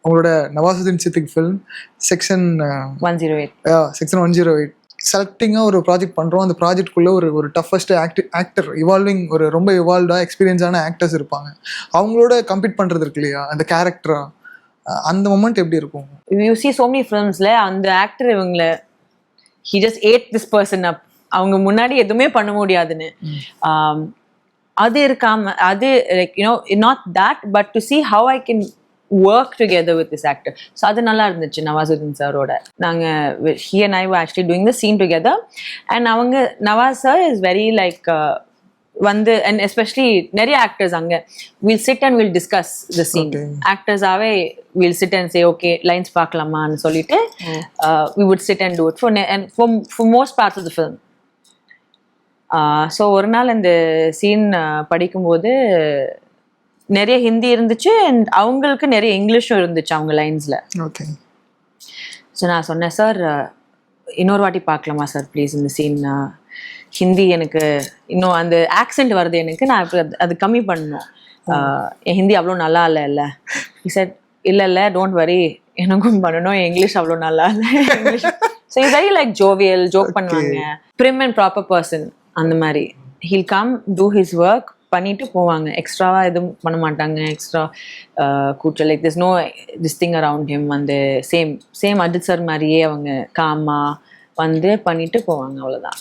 அவங்களோட Nawazuddin Siddique film section 108 செலக்டிங்காக ஒரு project பண்ணுறோம். அந்த ப்ராஜெக்ட்குள்ளே ஒரு டஃபஸ்ட் ஆக்டர் இவால்விங் ரொம்ப இவால்வ்டாக எக்ஸ்பீரியன்ஸான ஆக்டர்ஸ் இருப்பாங்க. அவங்களோட கம்பீட் பண்ணுறது இருக்கு இல்லையா, அந்த கேரக்டரா, அந்த மொமெண்ட் எப்படி இருக்கும்? யூ see so many filmsல அந்த ஆக்டர் இவங்களை he just ate this person up, அவங்க முன்னாடி எதுவுமே பண்ண முடியாதுன்னு. அது இருக்காம அது like you know not that but to see how I can work together with this actor. So அது நல்லா இருந்துச்சு நவாசுதீன் சாரோட. நாங்கள் he and I were actually doing the scene together and அவங்க Nawaz sir is very like வந்து and especially நிறைய actors அங்கே we'll sit and we'll discuss the scene. ஆக்டர்ஸாவே we'll sit and say okay lines பார்க்கலாமான்னு சொல்லிட்டு we would sit and do it for most parts of the film. So ஒரு நாள் இந்த scene படிக்கும்போது நிறைய ஹிந்தி இருந்துச்சு அண்ட் அவங்களுக்கு நிறைய இங்கிலீஷும் இருந்துச்சு அவங்க லைன்ஸில். ஓகே. ஸோ நான் சொன்னேன், சார் இன்னொரு வாட்டி பார்க்கலாமா சார் ப்ளீஸ் இந்த சீன், ஹிந்தி எனக்கு இன்னும் அந்த ஆக்சென்ட் வருது எனக்கு, நான் இப்போ அது கம்மி பண்ணணும், என் ஹிந்தி அவ்வளோ நல்லா இல்லை. சார் இல்லை டோன்ட் வரி, எனக்கும் பண்ணணும், என் இங்கிலீஷ் அவ்வளோ நல்லா இல்லை இங்கிலீஷ். ஸோ இது வெரி லைக் ஜோவியல், ஜோக் பண்ணுவாங்க, பிரிம் அண்ட் ப்ராப்பர் பர்சன் அந்த மாதிரி. He'll come to his work பண்ணிட்டு போவாங்க, எக்ஸ்ட்ராவா எதுவும் பண்ண மாட்டாங்க, எக்ஸ்ட்ரா கூச்சல் like this no this thing around him. அந்த சேம் அஜித் சார் மாதிரியே அவங்க காமா வந்து பண்ணிட்டு போவாங்க, அவ்வளோதான்.